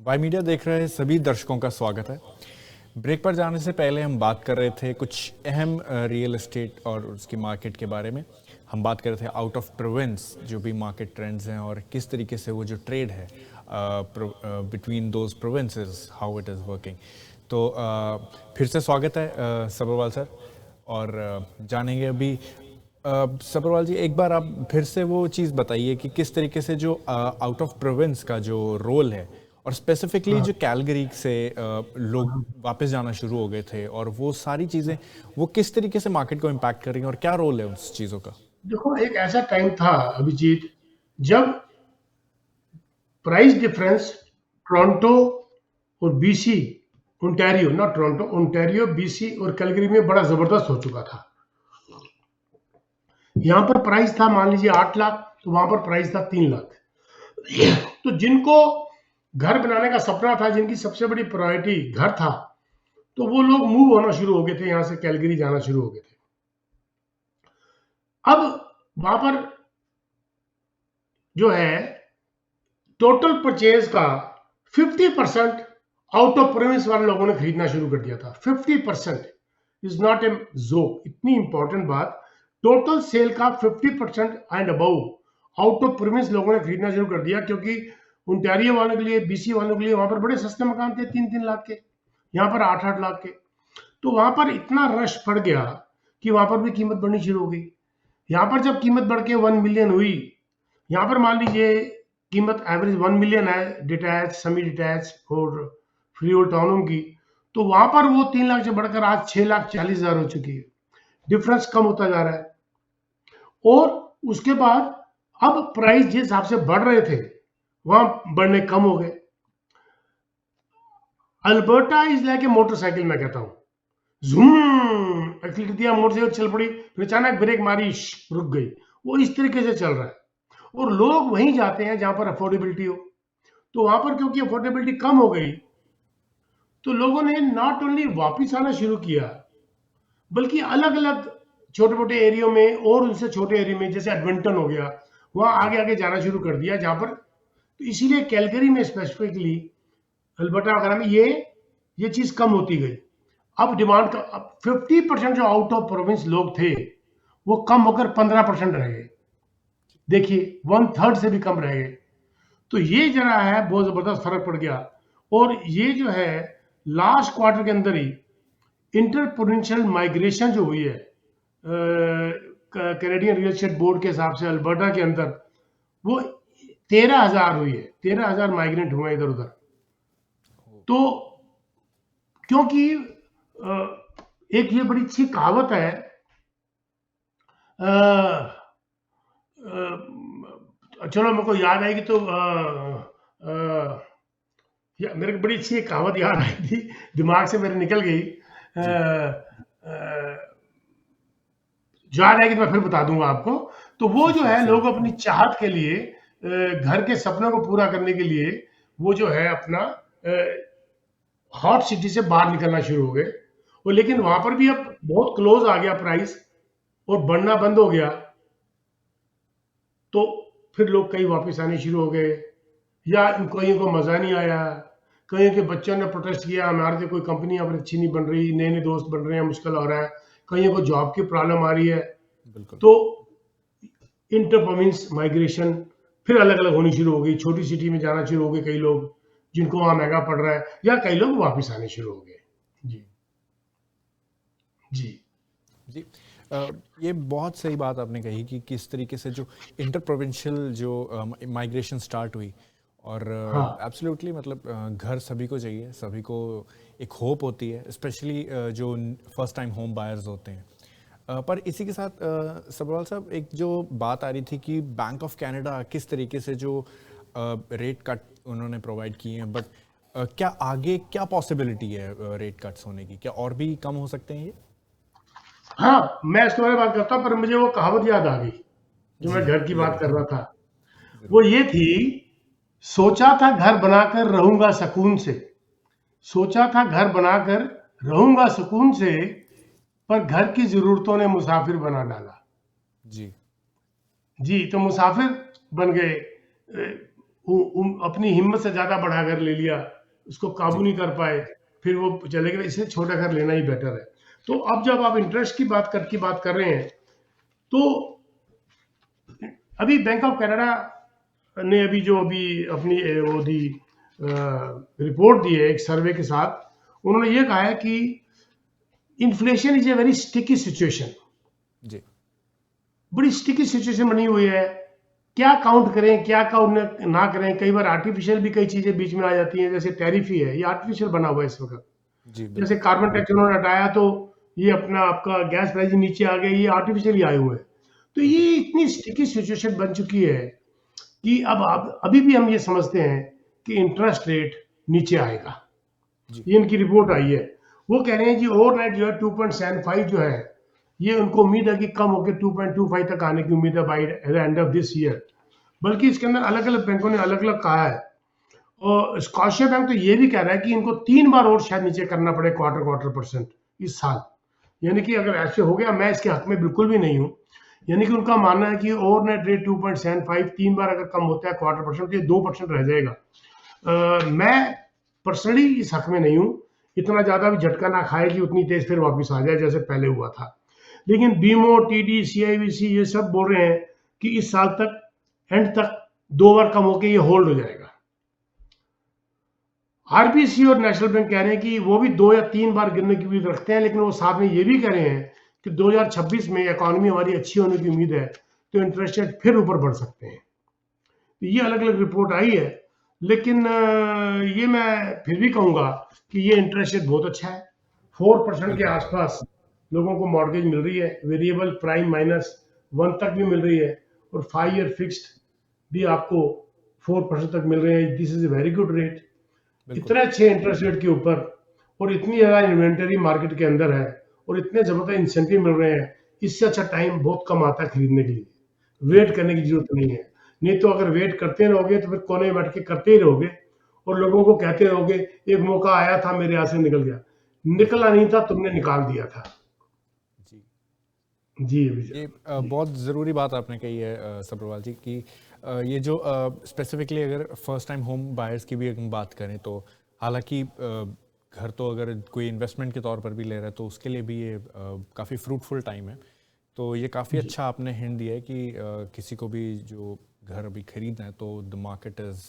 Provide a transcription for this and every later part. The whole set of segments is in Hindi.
वाई मीडिया देख रहे सभी दर्शकों का स्वागत है। ब्रेक पर जाने से पहले हम बात कर रहे थे कुछ अहम रियल एस्टेट और उसकी मार्केट के बारे में। हम बात कर रहे थे आउट ऑफ प्रोविंस जो भी मार्केट ट्रेंड्स हैं और किस तरीके से वो जो ट्रेड है between those provinces, how it is working. तो फिर से स्वागत है सब्रवाल सर, और जानेंगे अभी सब्रवाल जी, एक बार आप फिर से वो चीज़ बताइए कि किस तरीके से जो आउट ऑफ प्रोविंस का जो रोल है और स्पेसिफिकली जो कैलगरी से लोग वापस जाना शुरू हो गए थे और वो सारी चीज़ें वो किस तरीके से मार्केट को इम्पैक्ट कर रही हैं और क्या रोल है उस चीज़ों का। देखो, एक ऐसा टाइम था अभिजीत जब प्राइस डिफरेंस टोरंटो और BC, Ontario, not Toronto, Ontario, BC और कैलगरी में बड़ा जबरदस्त हो चुका था। यहां पर प्राइस था मान लीजिए 8 लाख, तो वहां पर प्राइस था 3 लाख। तो जिनको घर बनाने का सपना था, जिनकी सबसे बड़ी प्रायोरिटी घर था, तो वो लोग मूव होना शुरू हो गए थे, यहां से कैलगरी जाना शुरू हो गए थे। अब वहां पर जो है टोटल परचेज का 50% आउट ऑफ प्रोविंस वाले लोगों ने खरीदना शुरू कर दिया था। 50% इज नॉट ए जोक, इतनी इंपॉर्टेंट बात। टोटल सेल का 50% and above out of province लोगों ने खरीदना शुरू कर दिया, क्योंकि ओंटारियो वालों के लिए, बीसी वालों के लिए वहां पर बड़े सस्ते मकान थे, 3-3 लाख के, यहाँ पर 8-8 लाख के। तो वहां पर इतना रश पड़ गया कि वहां पर भी कीमत बढ़नी शुरू हो गई। यहाँ पर जब कीमत बढ़ के 1 मिलियन हुई, यहाँ पर मान लीजिए कीमत एवरेज 1 मिलियन है डिटैच, सेमी डिटैच और फ्री होल्ड टाउन होम की, तो वहां पर वो 3 लाख से बढ़कर आज 6,40,000 हो चुकी है। डिफरेंस कम होता जा रहा है। और उसके बाद अब प्राइस जिस हिसाब से बढ़ रहे थे वहां बढ़ने कम हो गए। Alberta is like a motorcycle, मैं कहता हूं, जूम एक्सीलरेटर दिया, मोटरसाइकिल चल पड़ी, फिर अचानक ब्रेक मारी, रुक गई। वो इस तरीके से चल रहा है और लोग वहीं जाते हैं जहां पर अफोर्डेबिलिटी हो। तो वहां पर क्योंकि अफोर्डेबिलिटी कम हो गई, तो लोगों ने नॉट ओनली वापिस आना शुरू किया, बल्कि अलग अलग छोटे मोटे एरियो में और उनसे छोटे एरिया में, जैसे एडमिंटन हो गया, वहां आगे आगे जाना शुरू कर दिया जहां पर। तो इसीलिए कैलगरी में स्पेसिफिकली, अल्बर्टा वगैरह में ये चीज कम होती गई। अब डिमांड का 50% जो आउट ऑफ प्रोविंस लोग थे वो कम होकर 15% रह गए। देखिए, 1/3 से भी कम रह गए। तो ये जरा है बहुत जबरदस्त फर्क पड़ गया। और ये जो है लास्ट क्वार्टर के अंदर ही इंटर प्रोविंशियल माइग्रेशन जो हुई है कैनेडियन रियल एस्टेट बोर्ड के हिसाब से अल्बर्टा के अंदर, वो 13,000 हुई है। 13,000 माइग्रेंट हुए इधर उधर। तो क्योंकि एक ये बड़ी अच्छी कहावत है, चलो मेरे को याद आएगी तो मेरे को बड़ी अच्छी एक कहावत याद आई थी, दिमाग से मेरे निकल गई। याद आएगी तो मैं फिर बता दूंगा आपको। तो वो जो है लोग अपनी चाहत के लिए, घर के सपनों को पूरा करने के लिए, वो जो है अपना हॉट सिटी से बाहर निकलना शुरू हो गए। और लेकिन वहां पर भी अब बहुत क्लोज आ गया प्राइस और बढ़ना बंद हो गया, तो फिर लोग कहीं वापस आने शुरू हो गए, या कईयों को मजा नहीं आया, कईयों के बच्चों ने प्रोटेस्ट किया, हमारे तो कोई कंपनी यहाँ पर अच्छी नहीं बन रही, नए नए दोस्त बन रहे हैं, मुश्किल हो रहा है, कईयों को जॉब की प्रॉब्लम आ रही है। तो इंटर प्रोविंस माइग्रेशन फिर अलग अलग होनी शुरू हो गई, छोटी सिटी में जाना शुरू हो गए कई लोग जिनको वहां महंगा पड़ रहा है, या कई लोग वापस आने शुरू हो गए। जी जी जी, ये बहुत सही बात आपने कही कि किस तरीके से जो इंटर प्रोविंशियल जो माइग्रेशन स्टार्ट हुई, और हाँ एब्सोल्युटली मतलब घर सभी को चाहिए, सभी को एक होप होती है, स्पेशली जो फर्स्ट टाइम होम बायर्स होते हैं। पर इसी के साथ सब्रवाल साहब, एक जो बात आ रही थी कि बैंक ऑफ कनाडा किस तरीके से जो रेट कट उन्होंने प्रोवाइड किए हैं, बट क्या आगे क्या पॉसिबिलिटी है रेट कट्स होने की? क्या और भी कम हो सकते हैं ये? हाँ, मैं इसके बारे में बात करता हूँ, पर मुझे वो कहावत याद आ गई जो मैं जी, घर की बात कर जरूर रहा था। वो जरूर। ये थी, सोचा था घर बनाकर रहूंगा सुकून से, सोचा था घर बनाकर रहूंगा सुकून से, पर घर की जरूरतों ने मुसाफिर बना डाला। जी जी, तो मुसाफिर बन गए। अपनी हिम्मत से ज्यादा बढ़ाकर ले लिया, उसको काबू जी नहीं कर पाए, फिर वो चले गए, इससे छोटा घर लेना ही बेटर है। तो अब जब आप इंटरेस्ट की बात कर रहे हैं, तो अभी बैंक ऑफ कनाडा ने अभी जो अभी अपनी वो दी रिपोर्ट दी है एक सर्वे के साथ, उन्होंने ये कहा है कि inflation is a very sticky situation. जी बड़ी स्टिकी सिचुएशन बनी हुई है, क्या काउंट करें क्या काउंट ना करें। कई बार आर्टिफिशियल भी कई चीजें बीच में आ जाती हैं, जैसे टैरिफ ही है, ये आर्टिफिशियल बना हुआ है इस वक्त। जी जैसे बिल्कुल कार्बन टैक्स उन्होंने हटाया तो ये अपना आपका गैस प्राइस नीचे आ गए, ये आर्टिफिशियली आए हुए हैं। तो बिल्कुल ये इतनी स्टिकी सिचुएशन बन चुकी है कि अब आप अभी भी हम ये समझते हैं कि इंटरेस्ट रेट नीचे आएगा। जी ये इनकी रिपोर्ट आई है, वो कह रहे हैं जी ओवरनाइट जो है 2.75 जो है, ये उनको उम्मीद है कि कम होकर 2.25 तक आने की उम्मीद है by the end of this year. बल्कि इसके अंदर अलग अलग बैंकों ने अलग अलग कहा है, और स्कॉशिया बैंक तो ये भी कह रहा है कि इनको 3 बार और शायद नीचे करना पड़े क्वार्टर क्वार्टर परसेंट इस साल। यानी कि अगर ऐसे हो गया, मैं इसके हक में बिल्कुल भी नहीं हूँ। यानी कि उनका मानना है कि ओवरनाइट रेट 2.75 3 बार अगर कम होता है क्वार्टर परसेंट, तो ये 2% रह जाएगा। मैं पर्सनली इस हक में नहीं हूँ, इतना ज्यादा भी झटका ना खाए कि उतनी तेज फिर वापस आ जाए जैसे पहले हुआ था। लेकिन बीमो, टीडी, सीआईबीसी ये सब बोल रहे हैं कि इस साल तक, एंड तक 2 बार कम होकर ये होल्ड हो जाएगा। आरबीसी और नेशनल बैंक कह रहे हैं कि वो भी 2 या 3 बार गिरने की उम्मीद रखते हैं, लेकिन वो साथ में ये भी कह रहे हैं कि 2026 में इकोनॉमी हमारी अच्छी होने की उम्मीद है, तो इंटरेस्ट रेट फिर ऊपर बढ़ सकते हैं। तो ये अलग अलग रिपोर्ट आई है, लेकिन ये मैं फिर भी कहूंगा कि ये इंटरेस्ट रेट बहुत अच्छा है। 4% के बिल्कुल आसपास लोगों को मॉर्गेज मिल रही है, वेरिएबल प्राइम -1 तक भी मिल रही है, और 5 ईयर फिक्स्ड भी आपको 4% तक मिल रहे हैं। This is a very good rate. बिल्कुल इतने अच्छे इंटरेस्ट रेट के ऊपर, और इतनी ज़्यादा इन्वेंटरी मार्केट के अंदर है, और इतने ज़बरदस्त इंसेंटिव मिल रहे हैं, इससे अच्छा टाइम बहुत कम आता है खरीदने के लिए। वेट बिल्कुल करने की जरूरत नहीं है। नहीं तो अगर वेट करते रहोगे तो फिर कोने में बैठ के करते ही रहोगे, और लोगों को कहते रहोगे एक मौका आया था मेरे यहाँ से निकल गया। बिल्कुल निकला नहीं था, तुमने निकाल दिया था। जी जी अभिजय ये जी। बहुत ज़रूरी बात आपने कही है सब्रवाल जी कि ये जो स्पेसिफिकली अगर फर्स्ट टाइम होम बायर्स की भी अगर हम बात करें तो हालांकि घर तो अगर कोई इन्वेस्टमेंट के तौर पर भी ले रहा है तो उसके लिए भी ये काफ़ी फ्रूटफुल टाइम है। तो ये काफ़ी जी अच्छा आपने हिंट दिया है कि किसी को भी जो घर अभी खरीदना है तो the market is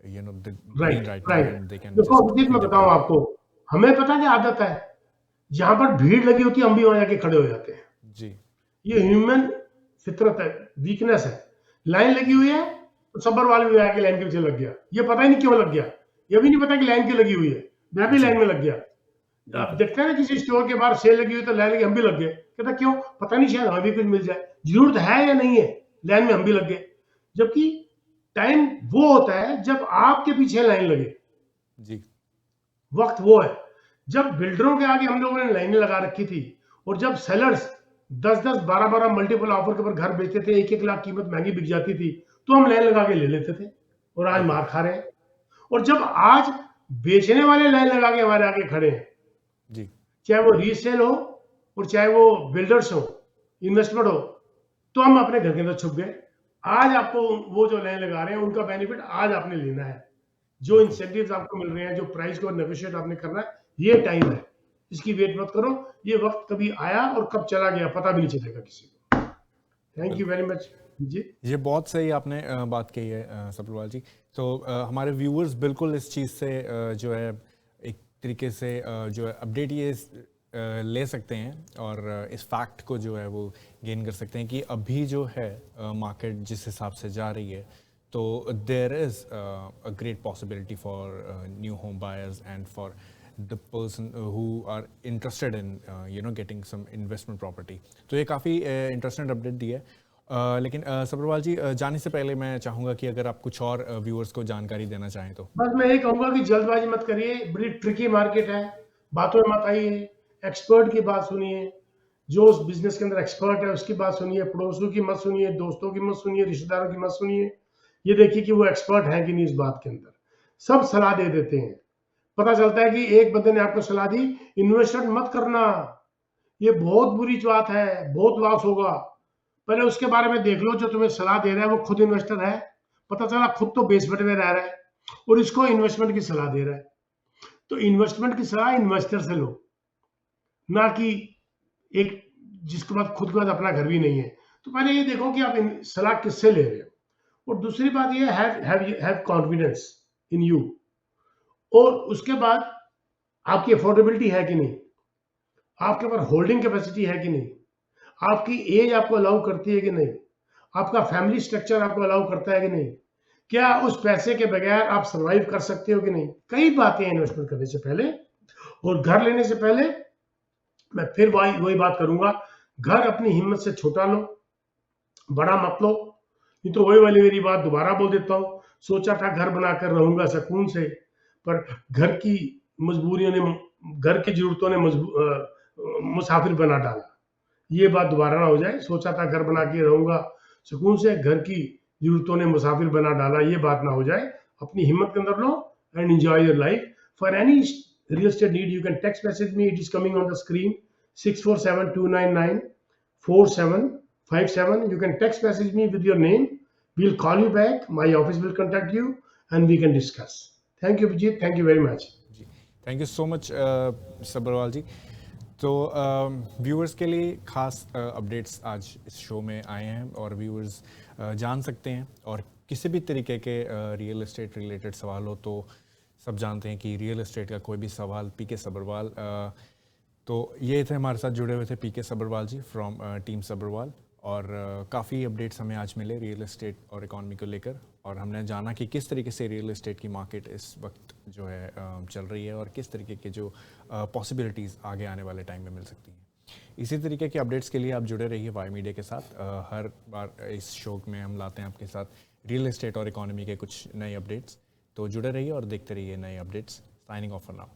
you know the green right right now right. And they can देखो जस्ट अभिजीत, मैं एंटर बताऊं इन। आपको, हमें पता क्या आदत है, जहां पर भीड़ लगी होती है हम भी वहां जाके खड़े हो जाते हैं। जी ये ह्यूमन फितरत है, वीकनेस है। लाइन लगी जी हुई है तो सबर वाले भी आके लाइन के पीछे लग गया, ये पता ही नहीं क्यों लग गया, ये भी नहीं पता कि लाइन क्यों लगी हुई है, मैं भी जी लाइन में लग गया। आप बिल्कुल देखते हैं ना किसी स्टोर के बाहर सेल लगी हुई तो लाइन लगी, हम भी लग गए, कहता क्यों, पता नहीं, शायद हमें भी कुछ मिल जाए, जरूरत है या नहीं है, लाइन में हम भी लग गए। जबकि टाइम वो होता है जब आपके पीछे लाइन लगे, जी वक्त वो है जब बिल्डरों के आगे हम लोगों ने लाइनें लगा रखी थी, और जब सेलर्स 10-10 12-12 मल्टीपल ऑफर के ऊपर घर बेचते थे, 1-1 लाख कीमत महंगी बिक जाती थी, तो हम लाइन लगा के ले लेते थे, और आज बिल्कुल मार खा रहे हैं। और जब आज बेचने वाले लाइन लगा के हमारे आगे खड़े हैं, जी चाहे वो रीसेल हो और चाहे वो बिल्डर्स हो, इन्वेस्टमेंट हो, तो हम अपने घर के अंदर छुप गए। आज आपको वो जो लाइन लगा रहे हैं उनका बेनिफिट आज आपने लेना है, जो बिल्कुल इंसेंटिव्स आपको मिल रहे हैं, जो प्राइस को नेगोशिएट आपने करना है, ये टाइम है, इसकी वेट मत करो। ये वक्त कभी आया और कब चला गया पता भी नहीं चलेगा किसी को। थैंक यू बिल्कुल वेरी मच जी। ये बहुत सही आपने बात कही है सब्रवाल जी। तो हमारे व्यूअर्स बिल्कुल इस चीज़ से जो है एक तरीके से जो है अपडेट ये ले सकते हैं और इस फैक्ट को जो है वो गेन कर सकते हैं कि अभी जो है मार्केट जिस हिसाब से जा रही है तो there is a great possibility for new home buyers and for the person who are interested in getting some investment property। तो ये काफ़ी इंटरेस्टिंग अपडेट दी है। लेकिन सब्रवाल जी जाने से पहले मैं चाहूँगा कि अगर आप कुछ और व्यूअर्स को जानकारी देना चाहें तो। बस मैं यही कहूंगा कि जल्दबाजी मत करिए, बड़ी ट्रिकी मार्केट है, बातों में मत आइए, एक्सपर्ट की बात सुनिए, जो उस बिजनेस के अंदर एक्सपर्ट है उसकी बात सुनिए, पड़ोसियों की मत सुनिए, दोस्तों की मत सुनिए, रिश्तेदारों की मत सुनिए। ये देखिए कि वो एक्सपर्ट है कि नहीं इस बात के अंदर। सब सलाह दे देते हैं, पता चलता है कि एक बंदे ने आपको सलाह दी इन्वेस्टमेंट मत करना, ये बहुत बुरी बात है, बहुत लॉस होगा। पहले उसके बारे में देख लो जो तुम्हें सलाह दे रहा है वो खुद इन्वेस्टर है, पता चला खुद तो बेसमेंट में रह रहा है, और इसको इन्वेस्टमेंट की सलाह दे रहा है। तो इन्वेस्टमेंट की सलाह इन्वेस्टर से लो, ना कि एक जिसके बाद खुद के बाद अपना घर भी नहीं है। तो पहले ये देखो कि आप सलाह किससे ले रहे हो। और दूसरी बात ये हैव कॉन्फिडेंस इन यू। और उसके बाद आपकी अफोर्डेबिलिटी है कि नहीं, आपके पास होल्डिंग कैपेसिटी है कि नहीं, आपकी एज आपको अलाउ करती है कि नहीं, आपका फैमिली स्ट्रक्चर आपको अलाउ करता है कि नहीं, क्या उस पैसे के बगैर आप सरवाइव कर सकते हो कि नहीं। कई बातें इन्वेस्टमेंट करने से पहले। और घर लेने से पहले मैं फिर वही बात करूंगा, घर अपनी हिम्मत से छोटा लो, बड़ा मत लो। नहीं तो वही वाली मेरी बात दोबारा बोल देता हूँ, सोचा था घर बनाकर रहूंगा सुकून से, पर घर की मजबूरियों ने, घर की जरूरतों ने मुसाफिर बना डाला। ये बात दोबारा ना हो जाए, सोचा था घर बना के रहूंगा सुकून से, घर की जरूरतों ने मुसाफिर बना डाला, ये बात ना हो जाए। अपनी हिम्मत के अंदर लो and enjoy your life. For any real estate need, you can text message me. It is coming on the screen, 647-299-4757. You can text message me with your name. We'll call you back. My office will contact you and we can discuss. Thank you, Vijay. Thank you very much. जी, thank you so much Sabharwal ji. तो व्यूअर्स के लिए खास अपडेट्स आज इस शो में आए हैं और व्यूअर्स जान सकते हैं। और किसी भी तरीके के रियल एस्टेट रिलेटेड सवाल हो तो सब जानते हैं कि रियल एस्टेट का कोई भी सवाल पीके सब्रवाल। तो ये थे हमारे साथ जुड़े हुए थे पीके सब्रवाल जी फ्रॉम टीम सब्रवाल। और काफ़ी अपडेट्स हमें आज मिले रियल एस्टेट और इकॉनमी को लेकर। और हमने जाना कि किस तरीके से रियल एस्टेट की मार्केट इस वक्त जो है चल रही है और किस तरीके के जो पॉसिबिलिटीज़ आगे आने वाले टाइम में मिल सकती हैं। इसी तरीके के अपडेट्स के लिए आप जुड़े रहिए वाई मीडिया के साथ। हर बार इस शो में हम लाते हैं आपके साथ रियल एस्टेट और इकॉनमी के कुछ नए अपडेट्स। तो जुड़े रहिए और देखते रहिए नए updates. Signing off for now.